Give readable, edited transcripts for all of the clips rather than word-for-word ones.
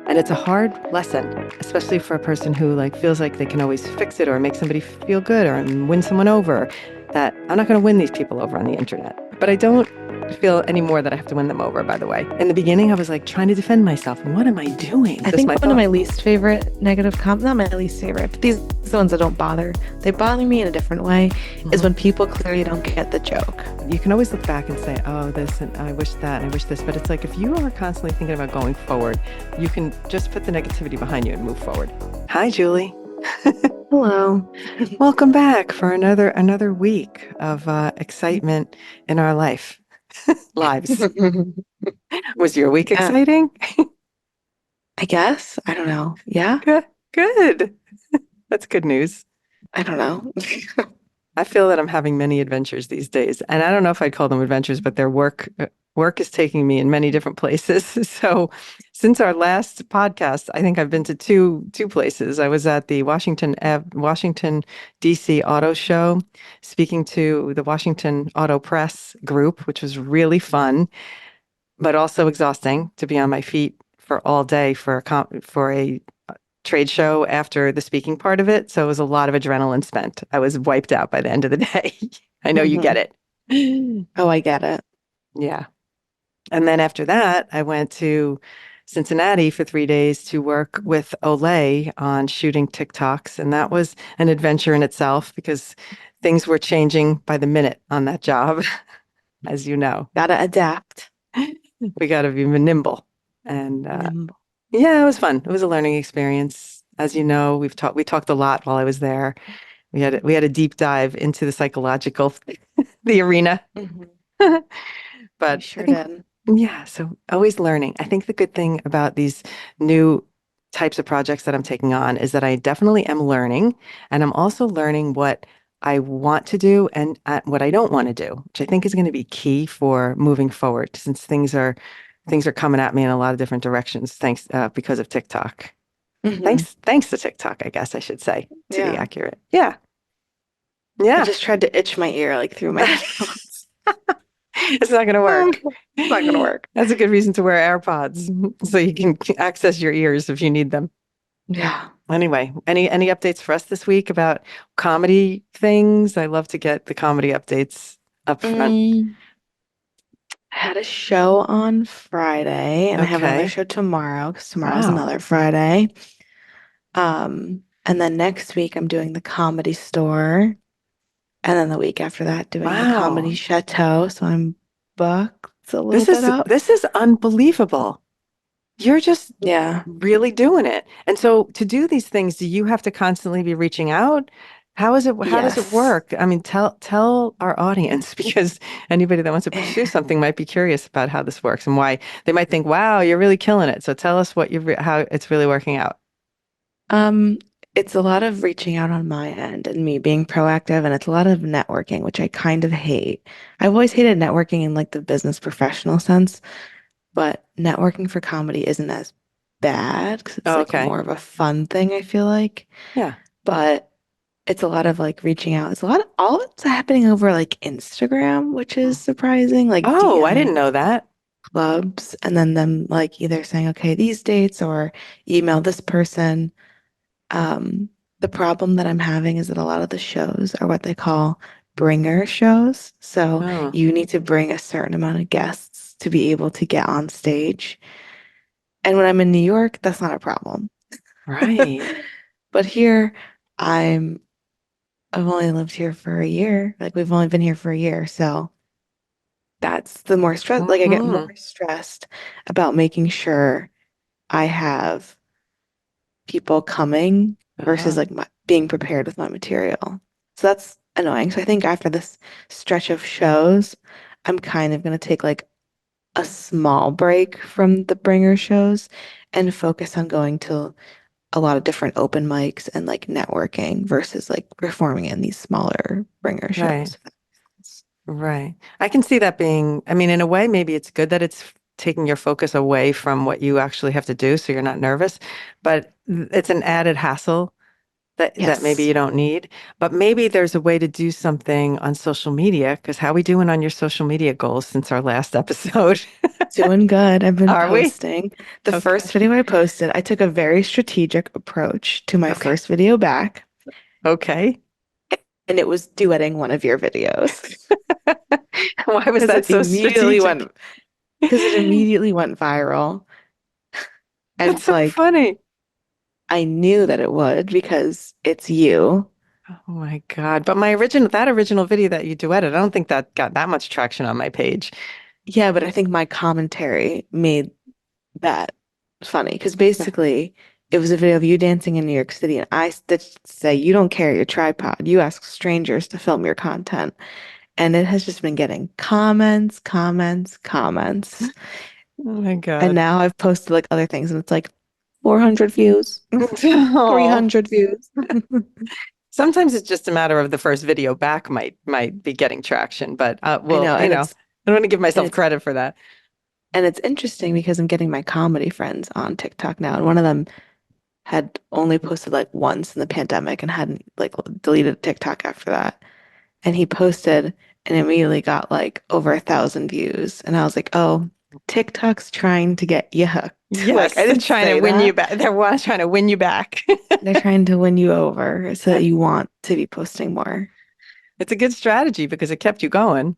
And it's a hard lesson, especially for a person who like feels like they can always fix it or make somebody feel good or win someone over, that I'm not going to win these people over on the internet. But I don't feel anymore that I have to win them over, by the way. In the beginning, I was like trying to defend myself. What am I doing? I That's think my one of thought. my least favorite negative comments, not my least favorite, but these are the ones that don't bother. They bother me in a different way, is when people clearly don't get the joke. You can always look back and say, oh, this, and I wish that, and I wish this. But it's like if you are constantly thinking about going forward, you can just put the negativity behind you and move forward. Hi, Julie. Hello. Welcome back for another week of excitement in our lives. Was your week Yeah, exciting? I guess. I don't know. Yeah, Good. Good. That's good news. I don't know. I feel that I'm having many adventures these days, and I don't know if I'd call them adventures, but their work is taking me in many different places. So, since our last podcast, I think I've been to two places. I was at the Washington D.C. Auto Show, speaking to the Washington Auto Press group, which was really fun, but also exhausting to be on my feet for all day for a trade show after the speaking part of it. So it was a lot of adrenaline spent. I was wiped out by the end of the day. I know you get Mhm. it. Oh, I get it. Yeah. And then after that, I went to Cincinnati for 3 days to work with Olay on shooting TikToks. And that was an adventure in itself because things were changing by the minute on that job, as you know. Gotta adapt. We got to be nimble. And Nimble. yeah, it was fun. It was a learning experience. As you know, we talked a lot while I was there. We had a deep dive into the psychological the arena. Mhm. You But I sure think did. yeah, so always learning. I think the good thing about these new types of projects that I'm taking on is that I definitely am learning, and I'm also learning what I want to do and what I don't want to do, which I think is going to be key for moving forward since things are coming at me in a lot of different directions thanks because of TikTok. Hmm. Thanks to TikTok, I guess I should say to be Yeah. accurate. Yeah. I Yeah. just tried to itch my ear like through my headphones. It's not going to work. It's not gonna work. That's a good reason to wear AirPods so you can access your ears if you need them. Yeah. Anyway, any updates for us this week about comedy things? I love to get the comedy updates up front. Mm, I had a show on Friday and I have another Okay. show tomorrow because tomorrow's Wow. another Friday. And then next week I'm doing the Comedy Store. And then the week after that doing the Comedy Wow. Chateau. So I'm booked a little bit up. This is unbelievable. You're just Yeah. really doing it. And so to do these things, do you have to constantly be reaching out? How does it Yes. work? I mean, tell our audience because anybody that wants to pursue something might be curious about how this works and why they might think, "Wow, you're really killing it." So tell us how it's really working out. Um, it's a lot of reaching out on my end and me being proactive, and it's a lot of networking, which I kind of hate. I've always hated networking in like the business professional sense, but networking for comedy isn't as bad because it's Oh, like okay. more of a fun thing, I feel like. Yeah. But it's a lot of like reaching out. It's a lot of all of it's happening over like Instagram, which is surprising, like Oh, I didn't DM know that. clubs, and then them like either saying, okay, these dates or email this person. Um, the problem that I'm having is that a lot of the shows are what they call bringer shows. So Oh, you need to bring a certain amount of guests to be able to get on stage. And when I'm in New York, that's not a problem. right. But here, I'm I've only lived here for a year. Like we've only been here for a year, so that's the more stress. Like I get Hmm. more stressed about making sure I have people coming versus Uh-huh. like being prepared with my material. So that's annoying. So I think after this stretch of shows, I'm kind of going to take like a small break from the bringer shows and focus on going to a lot of different open mics and like networking versus like performing in these smaller bringer Right. shows. Right. I can see that being, I mean, in a way, maybe it's good that it's taking your focus away from what you actually have to do so you're not nervous, but it's an added hassle that maybe Yes. you don't need. But maybe there's a way to do something on social media, because how we doing on your social media goals since our last episode? Doing good. I've been Are we? posting. The Okay. first video I posted, I took a very strategic approach to my Okay. first video back, Okay. and it was duetting one of your videos. Why was Because that it so immediately strategic? went because it immediately went viral. And That's so like funny. I knew that it would because it's you. Oh my God. But that original video that you duetted, I don't think that got that much traction on my page. Yeah, but I think my commentary made that funny because basically it was a video of you dancing in New York City, and I did say you don't carry your tripod. You ask strangers to film your content. And it has just been getting comments, comments, comments. Oh my And God. now I've posted like other things and it's like 400 views, Oh. 300 views. Sometimes it's just a matter of the first video back might be getting traction, but I well, know, I don't want to give and myself it's credit for that. and it's interesting because I'm getting my comedy friends on TikTok now, and one of them had only posted like once in the pandemic and hadn't like deleted TikTok after that. And he posted and immediately got like over 1,000 views. And I was like, oh, TikTok's trying to get you hooked. Like Yes, I they're didn't trying to say win you that. back. Trying to win you back. They're trying to win you over so that you want to be posting more. It's a good strategy because it kept you going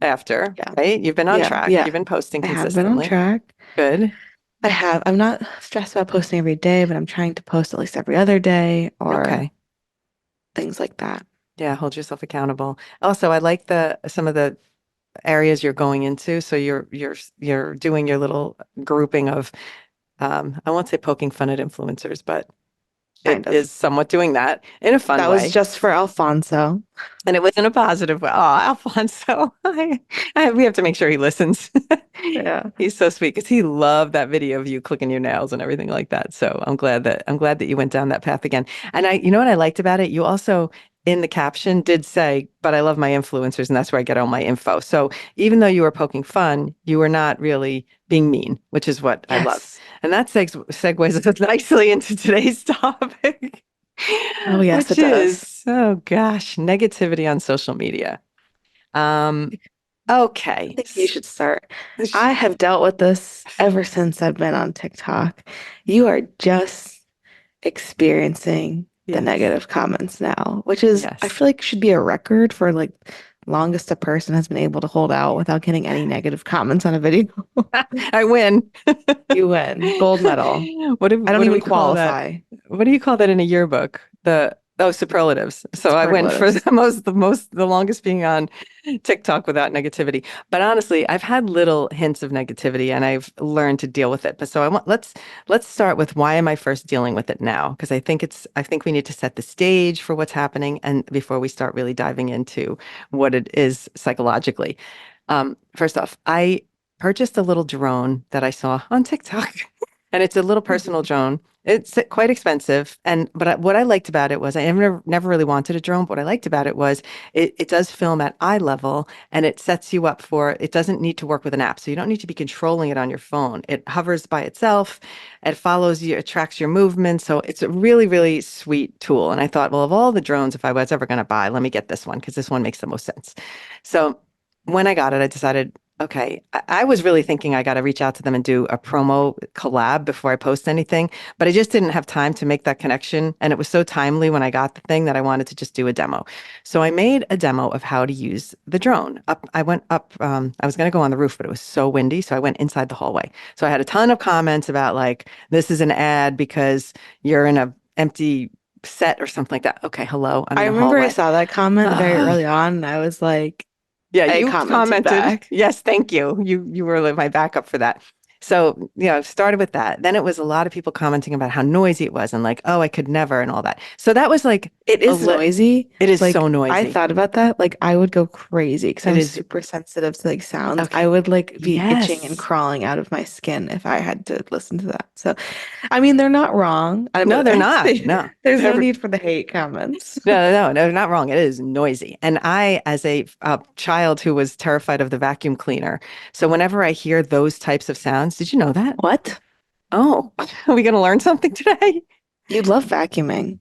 after, Yeah. right? You've been on Yeah. track. Yeah. You've been posting I have been on consistently. track. Good. I have. I'm not stressed about posting every day, but I'm trying to post at least every other day or Okay. things like that. Yeah, hold yourself accountable. Also, I like the some of the areas you're going into. So you're doing your little grouping of I won't say poking fun at influencers, but it Kind of. is somewhat doing that in a fun That was way. just for Alfonso. And it was in a positive way. Oh, Alfonso, we have to make sure he listens. Yeah. He's so sweet because he loved that video of you clicking your nails and everything like that. So I'm glad that you went down that path again. And you know what I liked about it? You also in the caption did say, "But I love my influencers, and that's where I get all my info." So even though you were poking fun, you were not really being mean, which is what I love. Yes. And that segues us nicely into today's topic, Oh, yes, which it does. is, oh gosh, negativity on social media. Um, I okay. think you should start. I have dealt with this ever since I've been on TikTok. You are just experiencing the Yes. negative comments now, which is, I Yes. feel like should be a record for like longest a person has been able to hold out without getting any negative comments on a video. I win. You win. Gold medal. I don't What do even we call that? qualify. What do you call that in a yearbook? Superlatives. So I went for Superlatives. the longest being on TikTok without negativity. But honestly, I've had little hints of negativity and I've learned to deal with it. But so let's start with why am I first dealing with it now? Because I think we need to set the stage for what's happening and before we start really diving into what it is psychologically. First off, I purchased a little drone that I saw on TikTok. And it's a little personal drone. It's quite expensive. What I liked about it was I never really wanted a drone. But what I liked about it was it does film at eye level and it sets you up for it doesn't need to work with an app. So you don't need to be controlling it on your phone. It hovers by itself. It follows you, it tracks your movements. So it's a really, really sweet tool. And I thought, well, of all the drones, if I was ever going to buy, let me get this one because this one makes the most sense. So when I got it, I decided, okay, I was really thinking I got to reach out to them and do a promo collab before I post anything, but I just didn't have time to make that connection. And it was so timely when I got the thing that I wanted to just do a demo. So I made a demo of how to use the drone. I went up, I was going to go on the roof, but it was so windy. So I went inside the hallway. So I had a ton of comments about like, this is an ad because you're in a empty set or something like that. Okay, hello, I'm I in a remember I hallway. saw that comment very early on, and I was like, Yeah, I you commented commented. back. Yes, thank you. You were like my backup for that. So, started with that. Then it was a lot of people commenting about how noisy it was and like, oh, I could never and all that. So that was like It a is lit. noisy. It is so Like I noisy. thought about that. Like I would go crazy because It I'm is super sensitive to like sounds. okay. I would like be itching and Yes. crawling out of my skin if I had to listen to that. So, I mean, they're not wrong. No, they're not. No. There's no They're need for the hate comments. no, not wrong. It is noisy. And I, as a child who was terrified of the vacuum cleaner, so whenever I hear those types of sounds, did you know that? What? Oh, are we going to learn something today? You love vacuuming.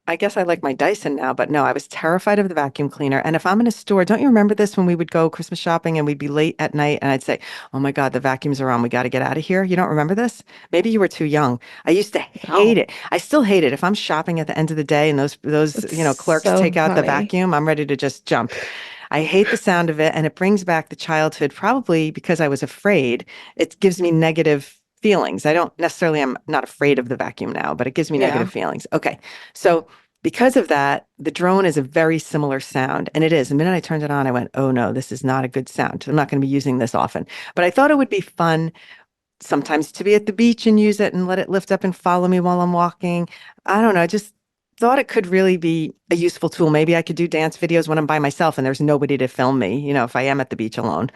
I guess I like my Dyson now, but no, I was terrified of the vacuum cleaner. And if I'm in a store, don't you remember this when we would go Christmas shopping and we'd be late at night and I'd say, "Oh my God, the vacuums are on. We got to get out of here." You don't remember this? Maybe you were too young. I used to hate No, it. I still hate it. If I'm shopping at the end of the day and those, it's clerks so take out the funny. vacuum, I'm ready to just jump. I hate the sound of it and it brings back the childhood probably because I was afraid. It gives me negative feelings. I don't necessarily, I'm not afraid of the vacuum now, but it gives me Yeah. negative feelings. Okay. So because of that, the drone is a very similar sound. And it is. The minute I turned it on, I went, oh no, this is not a good sound. I'm not going to be using this often. But I thought it would be fun sometimes to be at the beach and use it and let it lift up and follow me while I'm walking. I don't know. I just thought it could really be a useful tool. Maybe I could do dance videos when I'm by myself and there's nobody to film me, if I am at the beach alone.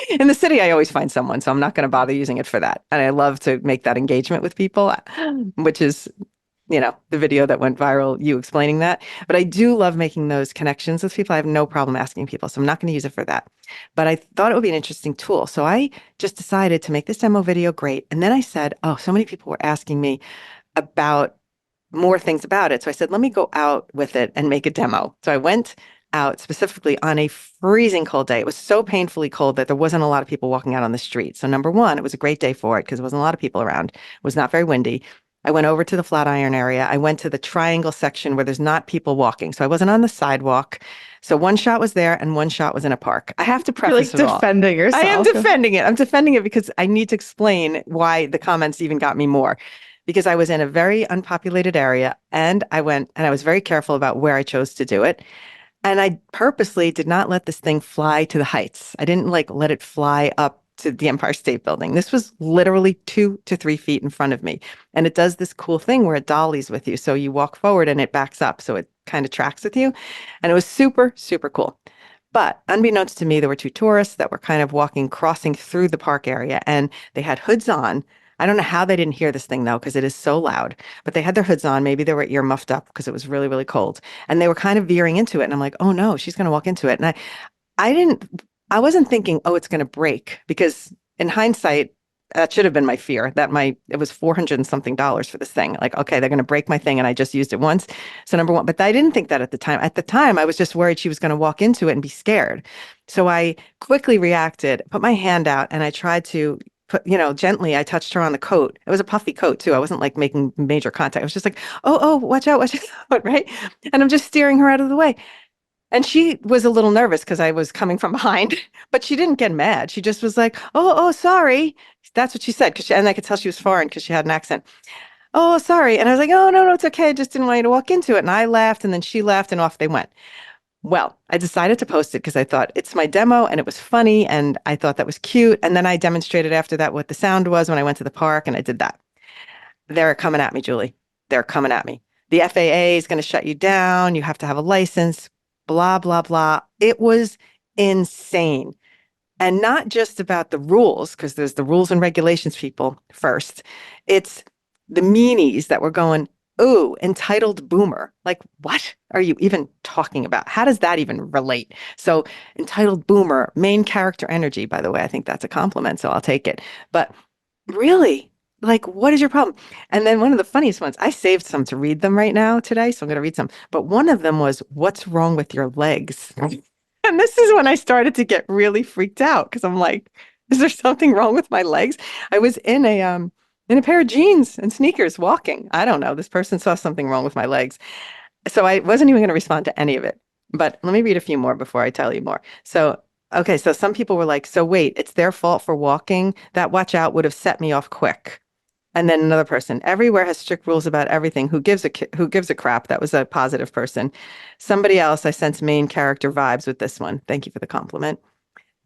In the city, I always find someone, so I'm not going to bother using it for that. And I love to make that engagement with people, which is the video that went viral, you explaining that. But I do love making those connections with people. I have no problem asking people. So I'm not going to use it for that. But I thought it would be an interesting tool. So I just decided to make this demo video great. And then I said, oh, so many people were asking me about more things about it. So I said, let me go out with it and make a demo. So I went out specifically on a freezing cold day. It was so painfully cold that there wasn't a lot of people walking out on the street. So number one, it was a great day for it because there wasn't a lot of people around. It was not very windy. I went over to the Flatiron area. I went to the triangle section where there's not people walking. So I wasn't on the sidewalk. So one shot was there and one shot was in a park. I have to You're preface like it all. defending I am yourself. defending it. I'm defending it because I need to explain why the comments even got me more. Because I was in a very unpopulated area and I went and I was very careful about where I chose to do it. And I purposely did not let this thing fly to the heights. I didn't like let it fly up to the Empire State Building. This was literally 2 to 3 feet in front of me. And it does this cool thing where it dollies with you. So you walk forward and it backs up. So it kind of tracks with you. And it was super, super cool. But unbeknownst to me, there were two tourists that were kind of crossing through the park area, and they had hoods on. I don't know how they didn't hear this thing though, because it is so loud, but they had their hoods on. Maybe they were ear muffed up because it was really, really cold. And they were kind of veering into it. And I'm like, oh no, she's going to walk into it. And I didn't, I wasn't thinking, oh, it's going to break because in hindsight, that should have been my fear that it was 400 and something dollars for this thing. Like, okay, they're going to break my thing and I just used it once. So number one, but I didn't think that at the time. At the time, I was just worried she was going to walk into it and be scared. So I quickly reacted, put my hand out and I tried to gently, I touched her on the coat. It was a puffy coat too. I wasn't like making major contact. I was just like, oh, watch out, watch out, right? And I'm just steering her out of the way. And she was a little nervous because I was coming from behind, but she didn't get mad. She just was like, "Oh, sorry." That's what she said and I could tell she was foreign because she had an accent. "Oh, sorry." And I was like, "Oh, no, it's okay. I just didn't want you to walk into it." And I laughed and then she laughed and off they went. Well, I decided to post it because I thought it's my demo and it was funny and I thought that was cute. And then I demonstrated after that what the sound was when I went to the park and I did that. They're coming at me, Julie. They're coming at me. The FAA is going to shut you down. You have to have a license, blah, blah, blah. It was insane. And not just about the rules, because there's the rules and regulations people first. It's the meanies that were going, ooh, entitled boomer. Like, what are you even talking about? How does that even relate? So, entitled boomer, main character energy, by the way, I think that's a compliment, so I'll take it. But really, like, what is your problem? And then one of the funniest ones, I saved some to read them right now today, so I'm going to read some. But one of them was, what's wrong with your legs? And this is when I started to get really freaked out because I'm like, is there something wrong with my legs? I was in a pair of jeans and sneakers walking. I don't know. This person saw something wrong with my legs. So I wasn't even going to respond to any of it. But let me read a few more before I tell you more. So, okay, so some people were like, so wait, it's their fault for walking? That watch out would have set me off quick. And then another person, everywhere has strict rules about everything. Who gives a crap? That was a positive person. Somebody else, I sense main character vibes with this one. Thank you for the compliment.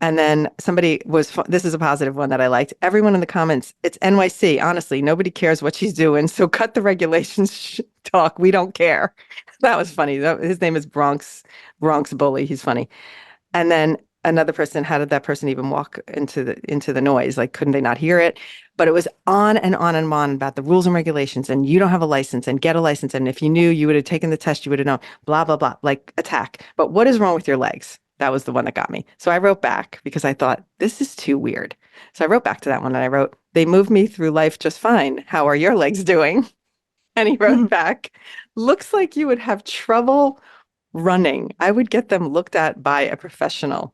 And then this is a positive one that I liked. Everyone in the comments, it's NYC. Honestly, nobody cares what she's doing. So cut the regulations talk. We don't care. That was funny. His name is Bronx Bully. He's funny. And then another person, how did that person even walk into the noise? Like, couldn't they not hear it? But it was on and on and on about the rules and regulations, and you don't have a license, and get a license. And if you knew, you would have taken the test, you would have known, blah, blah, blah, like attack. But what is wrong with your legs? That was the one that got me. So I wrote back because I thought, this is too weird. So I wrote back to that one and I wrote, they move me through life just fine. How are your legs doing? And he wrote back, looks like you would have trouble running. I would get them looked at by a professional.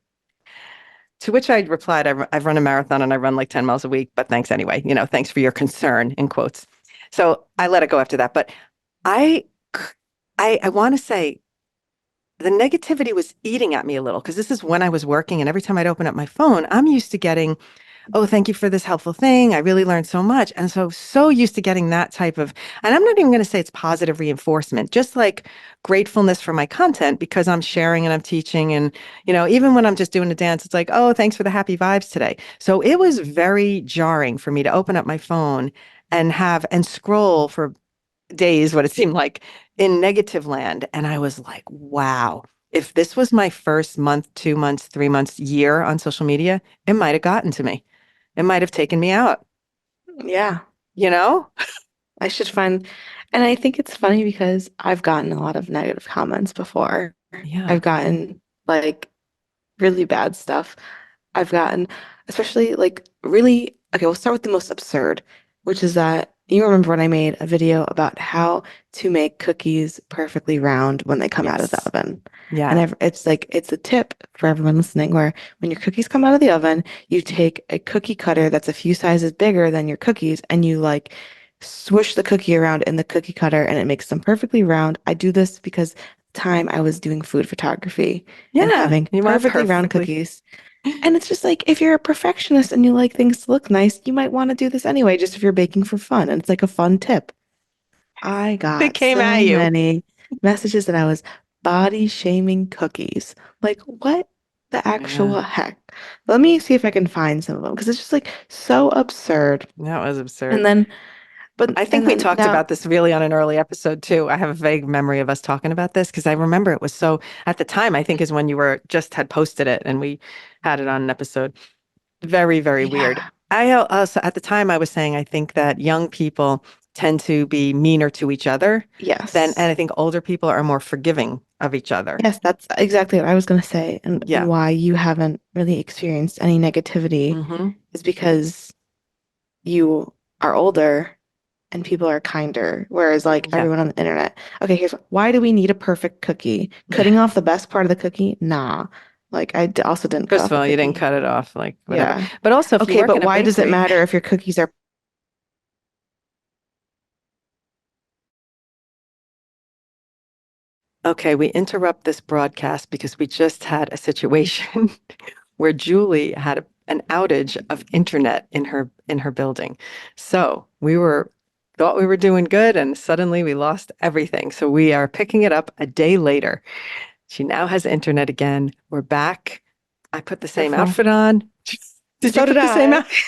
To which I replied, I've run a marathon and I run like 10 miles a week, but thanks anyway. Thanks for your concern, in quotes. So I let it go after that. But I, I want to say the negativity was eating at me a little because this is when I was working. And every time I'd open up my phone, I'm used to getting, oh, thank you for this helpful thing. I really learned so much. And so used to getting that type of, and I'm not even going to say it's positive reinforcement, just like gratefulness for my content because I'm sharing and I'm teaching. And, even when I'm just doing a dance, it's like, oh, thanks for the happy vibes today. So it was very jarring for me to open up my phone and scroll for days, what it seemed like in negative land. And I was like, wow, if this was my first month, 2 months, 3 months, year on social media, it might have gotten to me. It might have taken me out, Yeah, you know? I should find, and I think it's funny because I've gotten a lot of negative comments before. Yeah. I've gotten like really bad stuff. I've gotten, especially like really, okay, we'll start with the most absurd, which is that you remember when I made a video about how to make cookies perfectly round when they come out of the Yes. oven. And Yeah. it's like, it's a tip for everyone listening where when your cookies come out of the oven, you take a cookie cutter that's a few sizes bigger than your cookies and you like swoosh the cookie around in the cookie cutter and it makes them perfectly round. I do this because at the time I was doing food photography and Yeah. having You want perfectly round perfectly. cookies. And it's just like if you're a perfectionist and you like things to look nice, you might want to do this anyway, just if you're baking for fun. And it's like a fun tip. I They got came at so you. many messages that I was body shaming cookies. Like, what the Yeah. actual heck? Let me see if I can find some of them because it's just like so absurd. That was And absurd. then, I think and we then talked now, about this really on an early episode too. I have a vague memory of us talking about this because I remember it was so at the time, I think is when you were just had posted it and we had it on an episode. Very, very weird. yeah, I also at the time I was saying I think that young people tend to be meaner to each other and yes. I think older people are more forgiving of each other. Yes, that's exactly what I was going to say. And Yeah. why you haven't really experienced any negativity Hmm. is because you are older and people are kinder. Whereas, like Yeah. everyone on the internet, okay, why do we need a perfect cookie? Cutting off the best part of the cookie? Nah. Like, also didn't cut First off of the all, you didn't cookie. cut it off, like whatever. Yeah. But also, if you Okay, work but in a why does it bakery, matter if your cookies are okay, we interrupt this broadcast because we just had a situation where Julie had an outage of internet in her building. So we were thought we were doing good and suddenly we lost everything. So we are picking it up a day later. She now has internet again. We're back. I put the same wonderful? outfit on. Did you So did put the same I. outfit?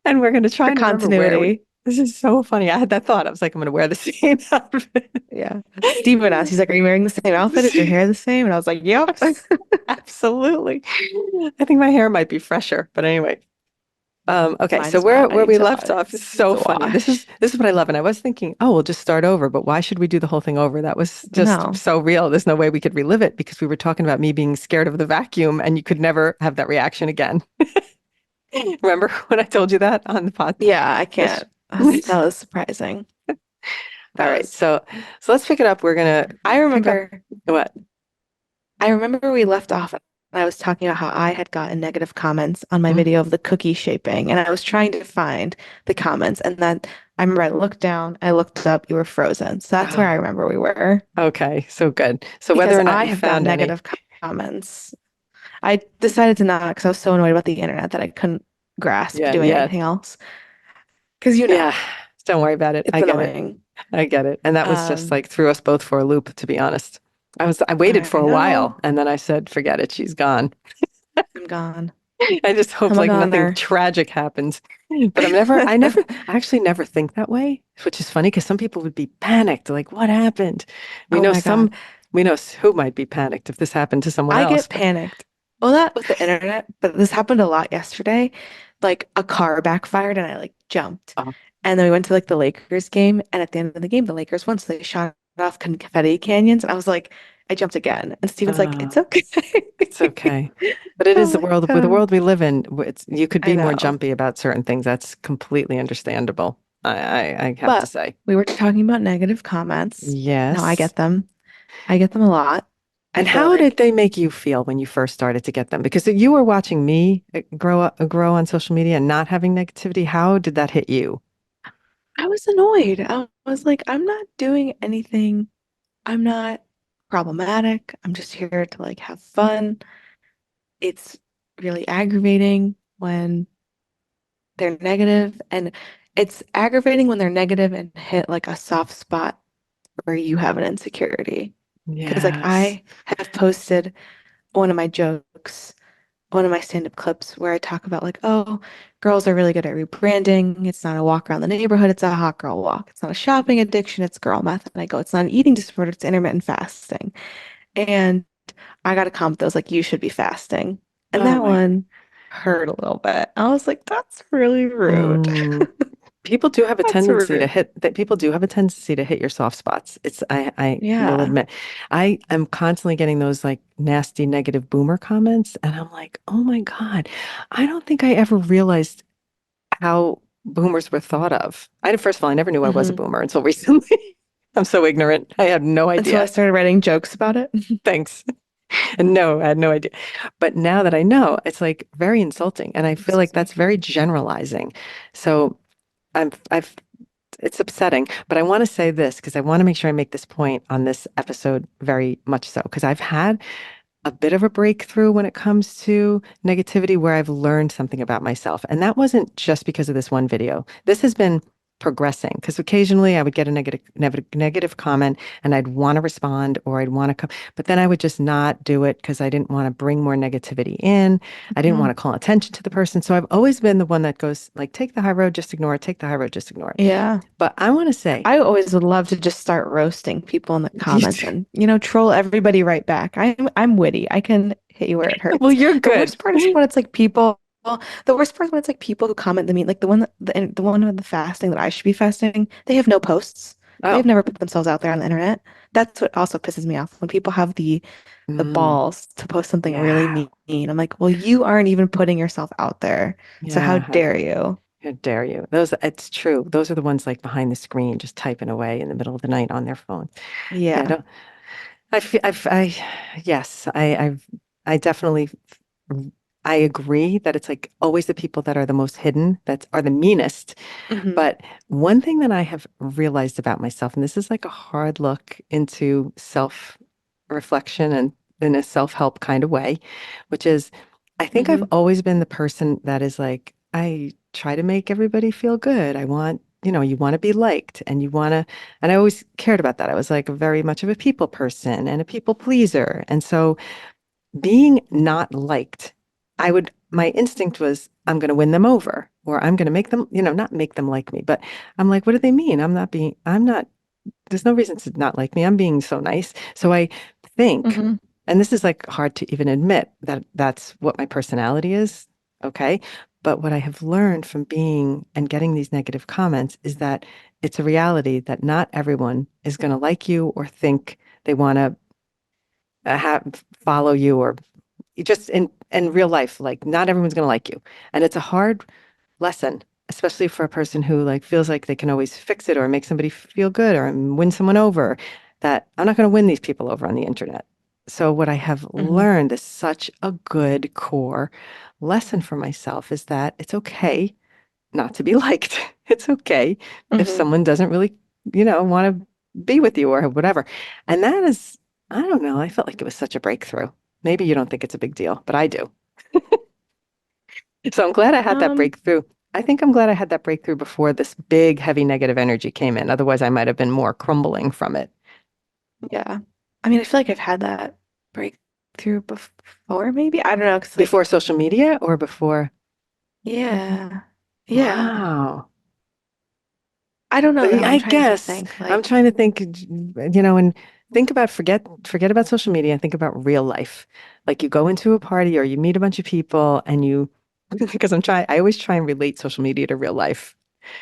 And we're going to try For and remember where we. continuity. This is so funny. I had that thought. I was like, I'm going to wear the same outfit. Yeah. Steven asked, he's like, are you wearing the same outfit? Is your hair the same? And I was like, yep. Absolutely. I think my hair might be fresher, but anyway. Okay, Mine so is not. I where need we to left off is so to funny. This is wash. this is what I love, and I was thinking, oh, we'll just start over, but why should we do the whole thing over? That was just No. so real. There's no way we could relive it because we were talking about me being scared of the vacuum, and you could never have that reaction again. Remember when I told you that on the pod? Yeah, I Yes. can't. That was surprising. All That right, was. so let's pick it up. We're gonna I pick up remember. what? I remember we left off and I was talking about how I had gotten negative comments on my video of Mhm. the cookie shaping, and I was trying to find the comments, and then I remember I looked down, I looked up, you were frozen. So that's where I Oh, remember we were okay, so good. So whether because or not I you have gotten found any, negative comments. I decided to not because I was so annoyed about the internet that I couldn't grasp yeah, doing yeah, anything else. Because yeah. Don't worry about it. it's I get it. annoying. I get it. And that was just Um, like threw us both for a loop, to be honest. I waited for I a while know and then I said, forget it, she's gone. I'm gone. I just hope I'm a like nothing goner. tragic happens. But I actually never think that way, which is funny because some people would be panicked, like, what happened? We Oh know my God. we know who might be panicked if this happened to someone I else, get but panicked. Well, not with the internet, but this happened a lot yesterday. Like a car backfired and I like jumped. oh, And then we went to like the Lakers game. And at the end of the game, the Lakers won. So they shot off confetti canyons. And I was like, I jumped again. And Steven's like, uh, it's okay. it's okay. But it I'm is the like, world with the world we live in. You could I be more know. jumpy about certain things. That's completely understandable. I have to But say. we were talking about negative comments. Now I Yes. get them. I get them a lot. I And feel how did like they make you feel when you first started to get them? Because you were watching me grow on social media and not having negativity. How did that hit you? I was annoyed. I was like, I'm not doing anything. I'm not problematic. I'm just here to like have fun. It's really aggravating when they're negative, and it's aggravating when they're negative and hit like a soft spot where you have an insecurity. Because like Yes. I have posted one of my jokes, one of my stand-up clips where I talk about like, oh, girls are really good at rebranding. It's not a walk around the neighborhood, it's a hot girl walk. It's not a shopping addiction, it's girl math. And I go, it's not an eating disorder, it's intermittent fasting. And I got a comment that was like, you should be fasting. And Oh that my. one hurt a little bit. I was like, that's really rude. Mm. People do have a That's tendency to rude. hit that people do have a tendency to hit your soft spots. I will Yeah. admit. I am constantly getting those like nasty negative boomer comments and I'm like, "Oh my God. I don't think I ever realized how boomers were thought of." First of all, I never knew I was a Hmm. boomer until recently. I'm so ignorant. I had no Until I idea. started writing jokes about it. Thanks. And no, I had no idea. But now that I know, it's like very insulting. And I feel like Excuse me. that's very generalizing. So I've it's upsetting, but I want to say this because I want to make sure I make this point on this episode very much so because I've had a bit of a breakthrough when it comes to negativity where I've learned something about myself. And that wasn't just because of this one video. This has been progressing because occasionally I would get a negative comment and I'd want to respond or I'd want to come, but then I would just not do it because I didn't want to bring more negativity in. I didn't want Mhm. to call attention to the person. So I've always been the one that goes like, take the high road, just ignore it, take the high road, just ignore it. Yeah. But I want to say, I always would love to just start roasting people in the you, comments and, troll everybody right back. I'm witty. I can hit you where it well, hurts. you're The good. worst part is when it's like people, the worst part is when it's like people who comment the mean, like the one with the fasting that I should be fasting, they have no posts. They've Oh, never put themselves out there on the internet. That's what also pisses me off when people have the mm, balls to post something really yeah, mean. I'm like, well, you aren't even putting yourself out there. So how yeah. dare you? How dare you? It's true. Those are the ones like behind the screen, just typing away in the middle of the night on their phone. Yeah, I Yeah. don't, I feel, yes, I definitely, I agree that it's like always the people that are the most hidden, that are the meanest. Hmm. But one thing that I have realized about myself, and this is like a hard look into self reflection and in a self help kind of way, which is I think I've Hmm. always been the person that is like, I try to make everybody feel good. I want, you want to be liked and you want to, and I always cared about that. I was like very much of a people person and a people pleaser. And so being not liked, my instinct was, I'm going to win them over or I'm going to make them, not make them like me. But I'm like, what do they mean? I'm not, there's no reason to not like me. I'm being so nice. So I think, Hmm. and this is like hard to even admit that that's what my personality is. Okay. But what I have learned from being and getting these negative comments is that it's a reality that not everyone is going to like you or think they want to have follow you or just in real life, like not everyone's going to like you. And it's a hard lesson, especially for a person who like feels like they can always fix it or make somebody feel good or win someone over, that I'm not going to win these people over on the internet. So what I have Hmm. learned is such a good core lesson for myself is that it's okay not to be liked. It's okay if Hmm. someone doesn't really, want to be with you or whatever. And that is, I don't know, I felt like it was such a breakthrough. Maybe you don't think it's a big deal, but I do. So I'm glad I had that Um, breakthrough. I think I'm glad I had that breakthrough before this big, heavy negative energy came in. Otherwise, I might have been more crumbling from it. yeah. I mean, I feel like I've had that breakthrough before, maybe. I don't know, because Before like, social media or before? yeah. Yeah. Wow. I don't know though. I I'm trying to guess think I'm like, trying to think, and think about forget about social media and think about real life. Like you go into a party or you meet a bunch of people and you because I always try and relate social media to real life.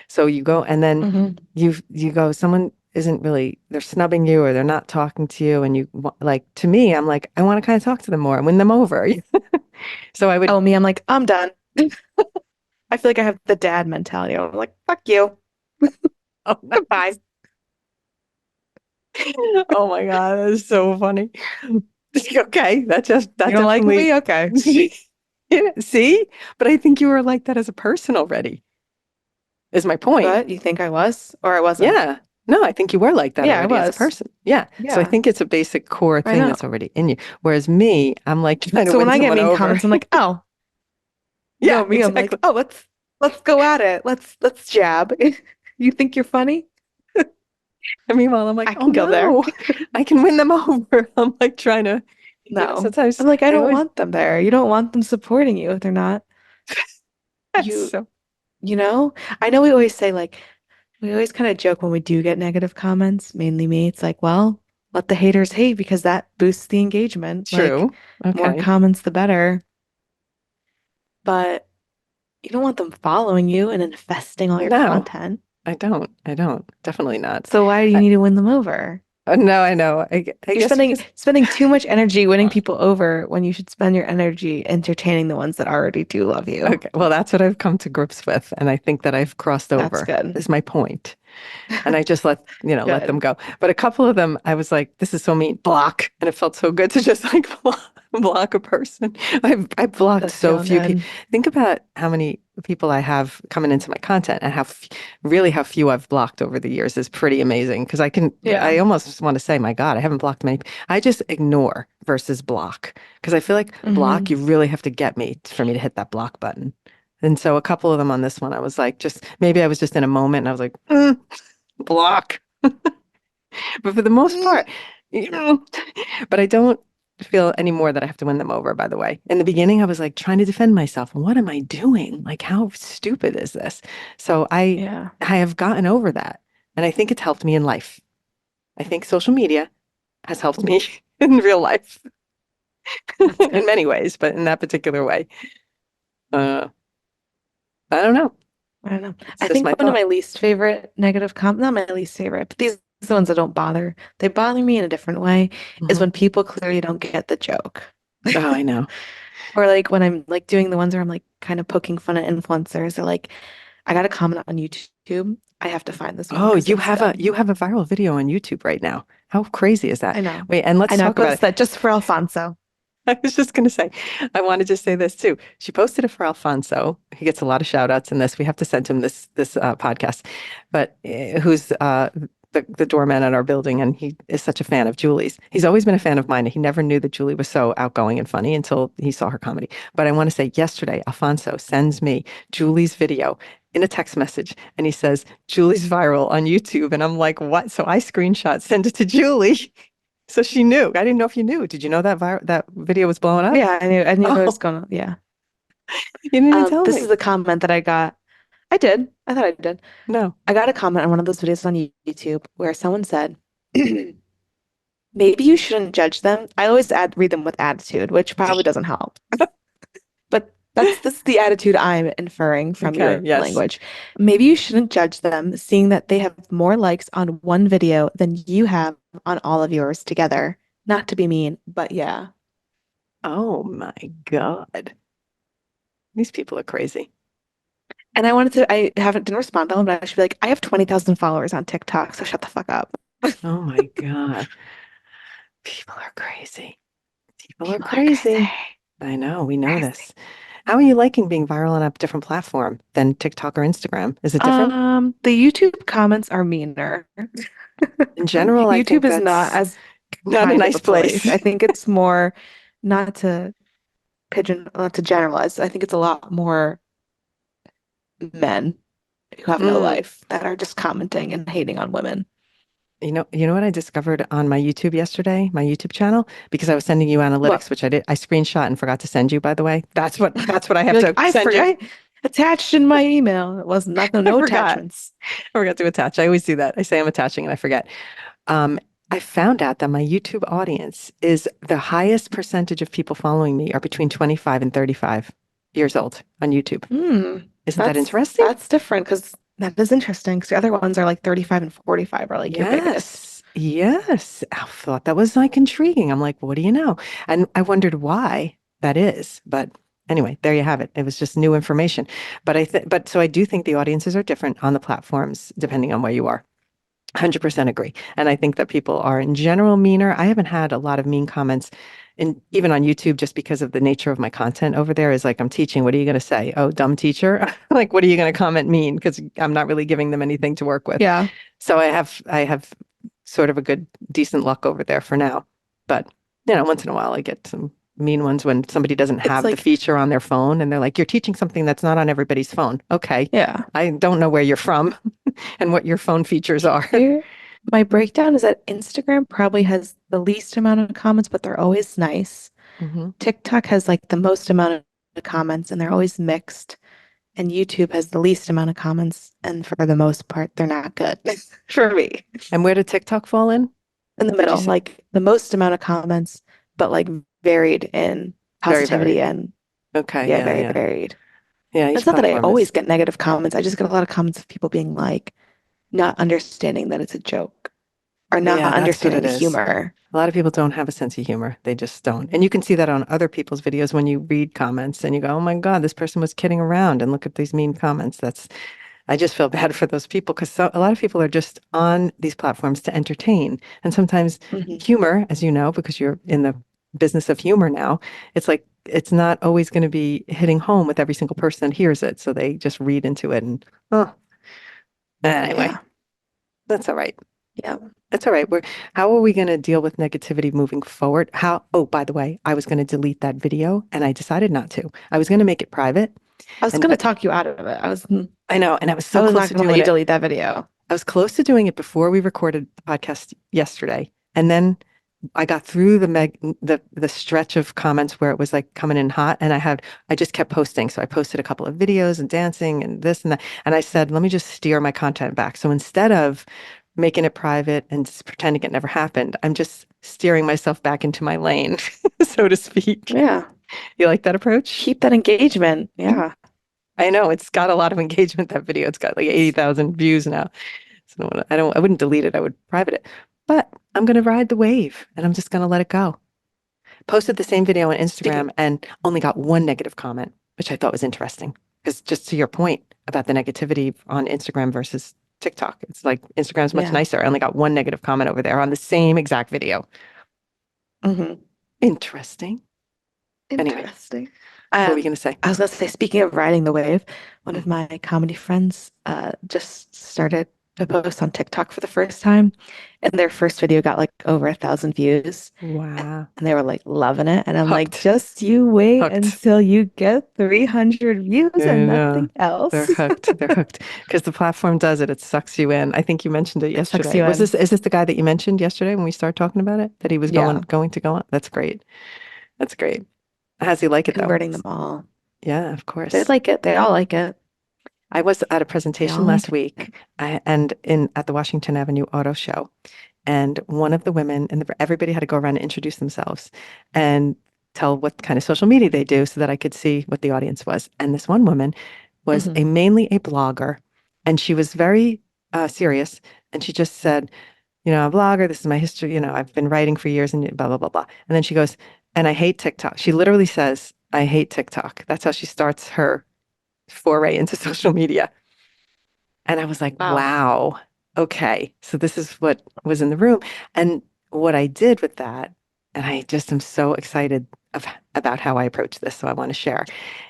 So you go and then hmm. you go, someone isn't really, they're snubbing you or they're not talking to you. And like, to me, I'm like, I want to kind of talk to them more and win them over. So I would, Oh, me, I'm like, I'm done. I feel like I have the dad mentality. I'm like, fuck you. Oh, no. Goodbye. Oh my God, that is so funny. Okay, that You don't like definitely me? Okay. Yeah, see? But I think you were like that as a person already, is my point. But you think I was, or I wasn't? Yeah. No, I think you were like that Yeah, I already as a was. person. Yeah. So I Yeah, think it's a basic core I thing know. that's already in you. Whereas me, I'm like trying to So when win I get someone mean over. comments, I'm like, oh, Yeah, no, me, I'm like, exactly. oh, let's go at it. Let's jab. You think you're funny? And meanwhile, I'm like, I oh can go there. no, I can win them over. I'm like trying to, No. sometimes I'm like, I I don't always, want them there. You don't want them supporting you if they're not. that's You, so, you know? I know we always say like we always kind of joke when we do get negative comments, mainly me. It's like, well, let the haters hate because that boosts the engagement. Like true. more Okay. comments the better. But you don't want them following you and infesting all your No, content. I don't. I don't. Definitely not. So why do you I, need to win them over? no, I know. I You're guess because, spending too much energy winning people over when you should spend your energy entertaining the ones that already do love you. okay, well, that's what I've come to grips with. And I think that I've crossed That's over, good. is my point. And I just let them Good. go. But a couple of them, I was like, this is so mean, block. And it felt so good to just like block a person. I've blocked That's so feeling few people. good. Think about how many people I have coming into my content and really how few I've blocked over the years is pretty amazing. Because Yeah. I almost want to say, my God, I haven't blocked many. I just ignore versus block. Because I feel like block, Hmm. you really have to get me for me to hit that block button. And so a couple of them on this one, I was like, just maybe I was just in a moment and I was like, block. But for the most part, you know, but I don't feel anymore that I have to win them over, by the way. In the beginning, I was like trying to defend myself. What am I doing? Like, how stupid is this? So Yeah. I have gotten over that. And I think it's helped me in life. I think social media has helped me in real life That's in good. many ways, but in that particular way. Uh, I don't know. I don't know. It's I just think my one of thought. my least favorite negative not my least favorite, but these are the ones that don't bother. They bother me in a different way, is Mhm. when people clearly don't get the joke. Oh, I know. Or like when I'm like doing the ones where I'm like kind of poking fun at influencers. They're like, I got a comment on YouTube. I have to find this one Oh, because it's good. you have a viral video on YouTube right now. How crazy is that? I know. Wait, and I let's know. talk about it. Post that just for Alfonso. I was just going to say, I wanted to say this too. She posted it for Alfonso. He gets a lot of shout outs in this. We have to send him this podcast, but who's the doorman at our building, and he is such a fan of Julie's. He's always been a fan of mine. He never knew that Julie was so outgoing and funny until he saw her comedy. But I want to say, yesterday, Alfonso sends me Julie's video in a text message, and he says Julie's viral on YouTube, and I'm like, what? So I screenshot, send it to Julie. So she knew. I didn't know if you knew. Did you know that that video was blowing up? Yeah, I knew it was Oh, gonna, yeah. you didn't even tell This me. is a comment that I got. I did. I thought I did. No. I got a comment on one of those videos on YouTube where someone said, maybe you shouldn't judge them. I always read them with attitude, which probably doesn't help. But this is the attitude I'm inferring from Okay. your Yes. language. Maybe you shouldn't judge them, seeing that they have more likes on one video than you have on all of yours together. Not to be mean, but yeah. Oh my God. These people are crazy. And I haven't didn't respond to them, but I should be like, I have 20,000 followers on TikTok, so shut the fuck up. Oh my God. People are crazy. People are People are crazy. crazy. I know. We know Crazy. this. How are you liking being viral on a different platform than TikTok or Instagram? Is it different? The YouTube comments are meaner. In general, I YouTube think is not that's as not a kind of nice a place. place. I think it's more not to not to generalize. I think it's a lot more men who have no Mm. life that are just commenting and hating on women. You know what I discovered on my YouTube yesterday, my YouTube channel, because I was sending you Well, analytics, which I did. I screenshot and forgot to send you, by the way. That's what I have you're like, to I send you. forgot attached in my email. It was not I no forgot. attachments. I forgot to attach. I always do that. I say I'm attaching and I forget. Um, I found out that my YouTube audience is the highest percentage of people following me are between 25 and 35 years old on YouTube. Hmm. Isn't that interesting? That's different because that is interesting because the other ones are like 35 and 45 are like your biggest. Yes. Yes. I thought that was like intriguing. I'm like, what do you know? And I wondered why that is, but anyway, there you have it. It was just new information. But so I do think the audiences are different on the platforms depending on where you are. 100% agree. And I think that people are in general meaner. I haven't had a lot of mean comments, and even on YouTube, just because of the nature of my content over there is like, I'm teaching. What are you going to say? Oh, dumb teacher. Like, what are you going to comment mean? Because I'm not really giving them anything to work with. Yeah. So I have sort of a good, decent luck over there for now. But, once in a while I get some mean ones when somebody doesn't It's have the like, feature on their phone and they're like, you're teaching something that's not on everybody's phone. Okay. yeah. I don't know where you're from and what your phone features are. My breakdown is that Instagram probably has the least amount of comments, but they're always nice. hmm TikTok has like the most amount of comments and they're always mixed. And YouTube has the least amount of comments, and for the most part, they're not good for me. And where did TikTok fall in? In the Did you middle, say? like the most amount of comments, but like varied in Very positivity varied. and Okay. yeah, Yeah. very Yeah. varied. Yeah. It's Each not that I platform always is. get negative comments. I just get a lot of comments of people being like, not understanding that it's a joke or not Yeah, that's what understanding it the is. humor. A lot of people don't have a sense of humor. They just don't. And you can see that on other people's videos when you read comments and you go, oh my God, this person was kidding around and look at these mean comments. I just feel bad for those people because a lot of people are just on these platforms to entertain. And sometimes Mhm. humor, as you know, because you're in the business of humor now, it's like it's not always going to be hitting home with every single person that hears it. So they just read into it and, oh, anyway, Yeah. that's all right. Yeah. That's all right. How are we going to deal with negativity moving forward? Oh, by the way, I was going to delete that video and I decided not to. I was going to make it private. I was And gonna talk you out of it. I know, and I was I so was close not to gonna let doing you it. delete that video. I was close to doing it before we recorded the podcast yesterday. And then I got through the stretch of comments where it was like coming in hot and I just kept posting. So I posted a couple of videos and dancing and this and that. And I said, let me just steer my content back. So instead of making it private and just pretending it never happened, I'm just steering myself back into my lane, so to speak. Yeah. You like that approach? Keep that engagement. Yeah. I know it's got a lot of engagement, that video. It's got like 80,000 views now. So I wouldn't delete it. I would private it. But I'm going to ride the wave and I'm just going to let it go. Posted the same video on Instagram and only got one negative comment, which I thought was interesting. Because just to your point about the negativity on Instagram versus TikTok, it's like Instagram's much Yeah. nicer. I only got one negative comment over there on the same exact video. Mhm. Interesting. Anyway, Interesting. what were we going to say? I was gonna say, speaking of riding the wave, one Mm. of my comedy friends just started to post on TikTok for the first time, and their first video got like over 1,000 views, Wow. and they were like loving it. And I'm like, Hooked. just you wait Hooked. until you get 300 views and Yeah. nothing else. They're hooked. They're hooked because the platform does it. It sucks you in. I think you mentioned it It sucks yesterday. you Was in. is this the guy that you mentioned yesterday when we started talking about it? That he was Yeah, going to go on? That's great. That's great. How's he like it though? converting them all. Yeah, of They course. like it. They all like it. I was at a They presentation all like last week at the Washington Avenue Auto Show. And one of the women and everybody had to go around and introduce themselves and tell what kind of social media they do so that I could see what the audience was. And this one woman was Mhm. mainly a blogger and she was very serious. And she just said, I'm a blogger. This is my history. I've been writing for years and blah, blah, blah, blah. And then she goes, and I hate TikTok. She literally says, I hate TikTok. That's how she starts her foray into social media. And I was like, Wow. wow, okay. So this is what was in the room. And what I did with that, and I just am so excited about how I approach this, so I want to share,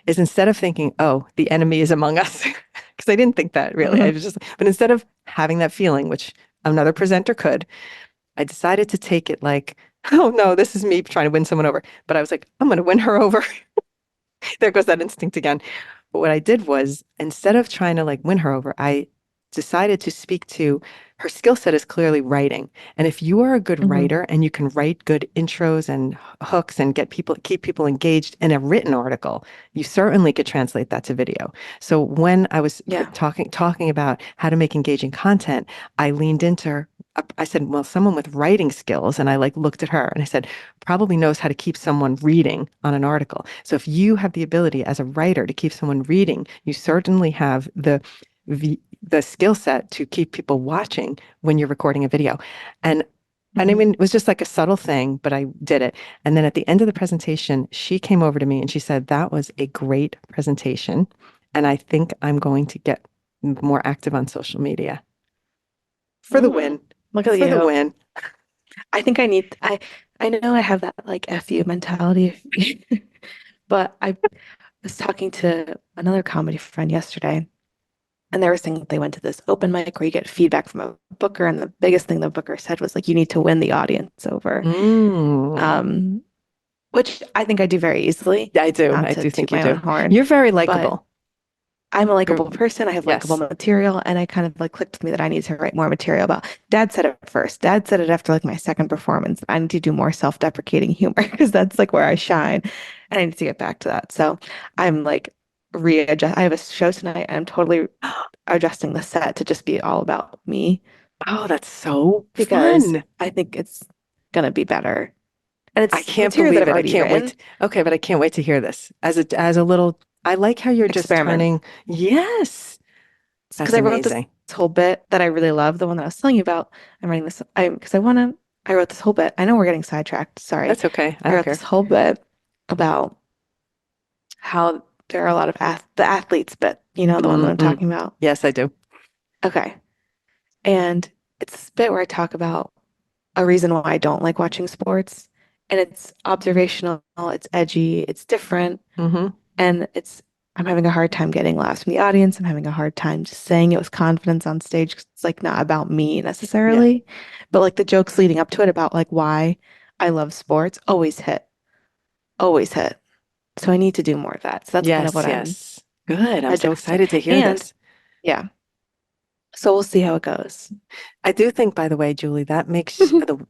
is instead of thinking, oh, the enemy is among us, because I didn't think that really. I was just, but instead of having that feeling, which another presenter could, I decided to take it like, oh no, this is me trying to win someone over. But I was like, I'm going to win her over. There goes that instinct again. But what I did was instead of trying to like win her over, I decided to speak to her skill set is clearly writing. And if you are a good Mhm. writer and you can write good intros and hooks and keep people engaged in a written article, you certainly could translate that to video. So when I was Yeah. talking about how to make engaging content, I leaned into her. I said, well, someone with writing skills, and I like looked at her and I said, probably knows how to keep someone reading on an article. So if you have the ability as a writer to keep someone reading, you certainly have the skill set to keep people watching when you're recording a video. And And I Mhm. mean, it was just like a subtle thing, but I did it. And then at the end of the presentation, she came over to me and she said, "That was a great presentation. And I think I'm going to get more active on social media for the Mm. win, Look at for the you. win." I think I know I have that like FU mentality, but I was talking to another comedy friend yesterday, and they were saying that they went to this open mic where you get feedback from a booker, and the biggest thing the booker said was like, you need to win the audience over. Mm. Um, which I think I do very easily, Yeah, I do. not I to do toot think you my own do. horn, You're very but likable. I'm a You're, likable person. I have likable yes. material, and I kind of like clicked with me that I need to write more material about. Dad said it first. Dad said it after like my second performance. I need to do more self-deprecating humor because that's like where I shine, and I need to get back to that. So I'm like readjust. I have a show tonight, and I'm totally adjusting the set to just be all about me Oh, that's so because fun. I think it's gonna be better. And I it's can't material that believe I've it. I already can't wait. written. Okay, but I can't wait to hear this as a little, I like how you're just Experiment. turning. Yes. Because That's I wrote this amazing. whole bit that I really love, the one that I was telling you about. I'm writing this because I wrote this whole bit. I know we're getting sidetracked. Sorry. That's okay. I I don't wrote this care. whole bit about how there are a lot of the athletes, but you know the one that I'm Mm-mm. talking about. Yes, I do. Okay. And it's this bit where I talk about a reason why I don't like watching sports. And it's observational, it's edgy, it's different. Hmm. And I'm having a hard time getting laughs from the audience. I'm having a hard time just saying it with confidence on stage 'cause it's like not about me Yeah. necessarily, but like the jokes leading up to it about like why I love sports always hit, always hit. So I need to do more of that. So that's kind of Yes, what I'm yes. Good. I'm so adjusting. excited to hear And this. yeah, so we'll see how it goes. I do think, by the way, Julie, that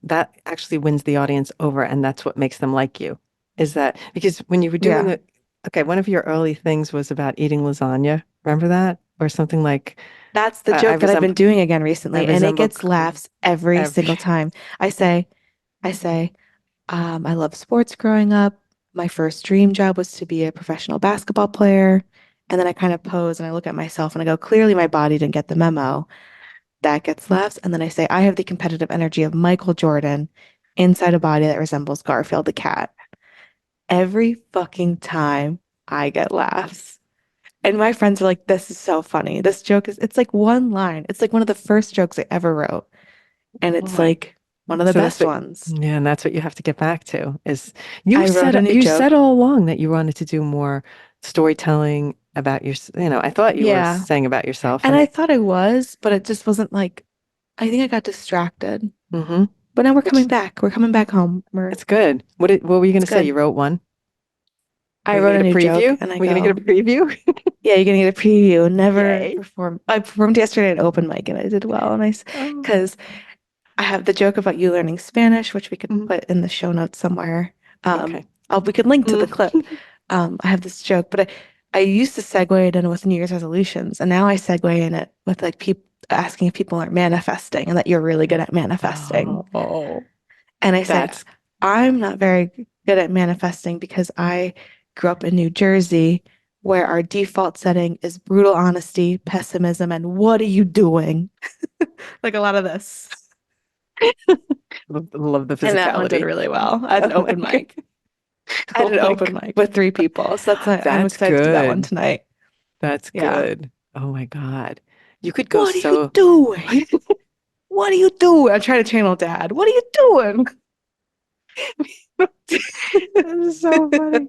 that actually wins the audience over, and that's what makes them like you. Is that because when you were doing Yeah, the, okay, one of your early things was about eating lasagna. Remember that? Or something like, that's the I joke that I've been resemble, doing again I recently, and it resemble gets laughs every every, single time. I say, I say, I love sports growing up. My first dream job was to be a professional basketball player. And then I kind of pose and I look at myself and I go, clearly my body didn't get the memo. That gets laughs. And then I say, I have the competitive energy of Michael Jordan inside a body that resembles Garfield the cat. Every fucking time I get laughs. And my friends are like, this is so funny. This joke it's like one line. It's like one of the first jokes I ever wrote. And oh it's my, like one of the so that's best what, ones. yeah, and that's what you have to get back to is I wrote a new you said joke. all along that you wanted to do more storytelling about your, I thought you were Yeah. saying about yourself And and I thought I was, but it just wasn't like, I think I got distracted. hmm But now we're which coming back. We're coming back home. it's good. What were you going It's to say? You good. wrote one? I Are you going wrote to a get a new joke preview? and I We're going to get go, a preview? yeah, you're gonna get a preview. Never Yay. perform. I performed yesterday at open mic and I did well. And Oh, because I have the joke about you learning Spanish, which we could mhm. put in the show notes somewhere. Okay. We could link to the Mm. clip. I have this joke, but I used to segue it in with New Year's resolutions, and now I segue in it with like people asking if people are manifesting and that you're really good at manifesting. Oh, And I say, that's I'm not very good at manifesting because I grew up in New Jersey where our default setting is brutal honesty, pessimism, and what are you doing? Like a lot of this. love the And that one did physicality. really well at an Oh my open God. mic. I Oh had an my open God. mic with 3 people. So I'm That's excited to do that one good. tonight. That's Yeah. good. Oh my God. You could go What are you so doing? What are you doing? I'm trying to channel dad. What are you doing? That is so funny.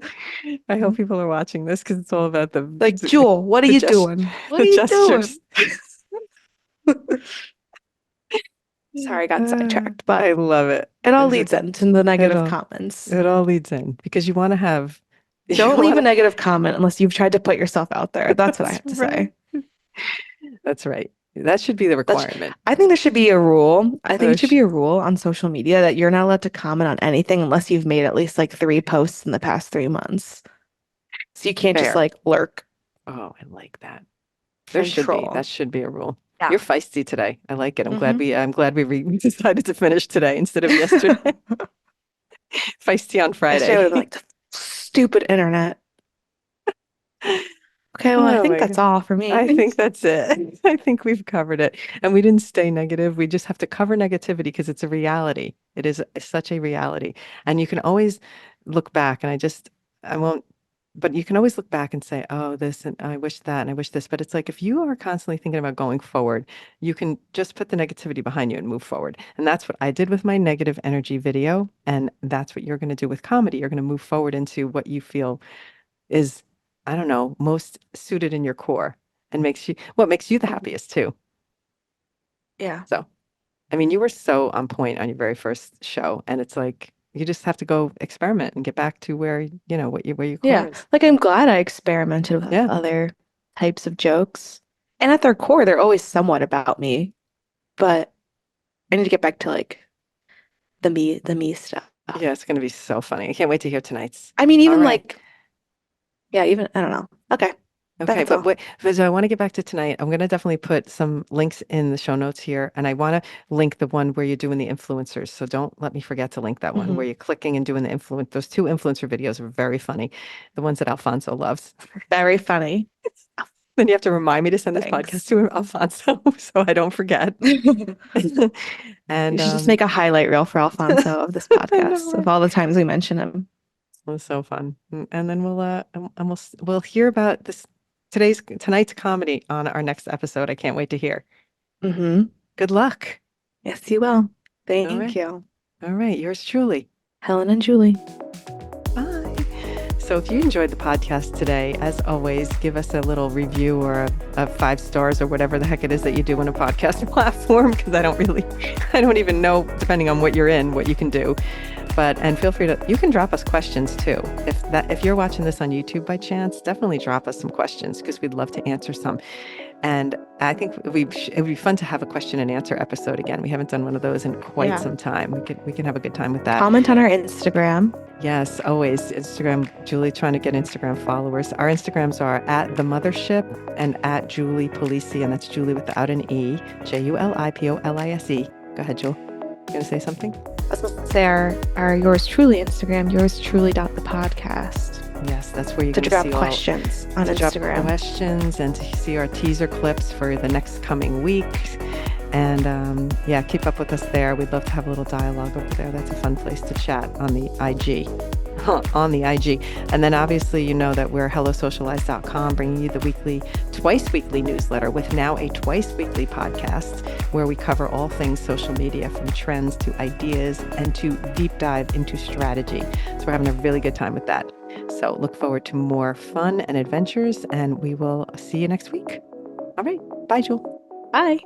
I hope people are watching this because it's all about Like, Jewel, what are the you gest doing? What the are you doing? gestures. Sorry, I got sidetracked, but I love it. it all It's leads just into the it negative all comments. it all leads in because you want to have you Don't leave want a to negative comment unless you've tried to put yourself out there. That's what I that's have to right. say. That's right. That should be the That's, requirement. I think there should be a rule. I think Oh, it should be a rule on social media that you're not allowed to comment on anything unless you've made at least like 3 posts in the past 3 months. So you can't just fair. like lurk Oh, I like that. and That troll. should be a rule. Yeah. You're feisty today. I like it. Hmm. I'm glad we decided to finish today instead of yesterday. Feisty on Yesterday I would Friday. have been like, the stupid internet. Okay, well, I Oh think my that's God. all for me. I think that's it. I think we've covered it. And we didn't stay negative. We just have to cover negativity because it's a reality. It is such a reality. And you can always look back, and I won't, but you can always look back and say, oh, this, and I wish that, and I wish this. But it's like if you are constantly thinking about going forward, you can just put the negativity behind you and move forward. And that's what I did with my negative energy video. And that's what you're going to do with comedy. You're going to move forward into what you feel is, I don't know, most suited in your core and what makes you the happiest too. Yeah. So, I mean, you were so on point on your very first show, and it's like you just have to go experiment and get back to where, where your core Yeah. is. Like I'm glad I experimented with Yeah. other types of jokes. And at their core, they're always somewhat about me, but I need to get back to like the me stuff. Yeah, it's going to be so funny. I can't wait to hear tonight's. I mean, All even right. like, yeah, even I don't know. Okay. Okay, That's but all. wait, so I want to get back to tonight. I'm going to definitely put some links in the show notes here, and I want to link the one where you're doing the influencers. So don't let me forget to link that one where Mhm. you're clicking and doing the influence. Those two influencer videos are very funny. The ones that Alfonso loves. Very funny. Then you have to remind me to send this Thanks. podcast to Alfonso so I don't forget. You And should just make a highlight reel for Alfonso of this I know, podcast of right? all the times we mention him. It was so fun. And then we'll hear about tonight's comedy on our next episode. I can't wait to hear. Hmm. Good luck. Yes, you will. All Thank right. you. All right. Yours truly. Helen and Julie. Bye. So if you enjoyed the podcast today, as always, give us a little review or a 5 stars or whatever the heck it is that you do on a podcast platform, because I don't even know, depending on what you're in, what you can do. And feel free you can drop us questions too. If you're watching this on YouTube by chance, definitely drop us some questions because we'd love to answer some. And I think it would be fun to have a question and answer episode again. We haven't done one of those in quite some time. We can have a good time with that. Comment on our Instagram. Yes, always. Instagram, Julie trying to get Instagram followers. Our Instagrams are at The Mothership and at Julie Polisi, and that's Julie without an E, JuliPolise. Go ahead, Jewel. You going to say something? I was supposed to say our yours truly Instagram, yours truly.thepodcast. Yes, that's where you to can drop see questions on to drop Instagram. questions and to see our teaser clips for the next coming weeks. And yeah, keep up with us there. We'd love to have a little dialogue over there. That's a fun place to chat on the IG. On the IG. And then obviously you know that we're hellosocialize.com, bringing you the twice weekly newsletter with now a twice weekly podcast where we cover all things social media, from trends to ideas and to deep dive into strategy. So we're having a really good time with that. So look forward to more fun and adventures, and we will see you next week. All right. Bye, Jewel. Bye.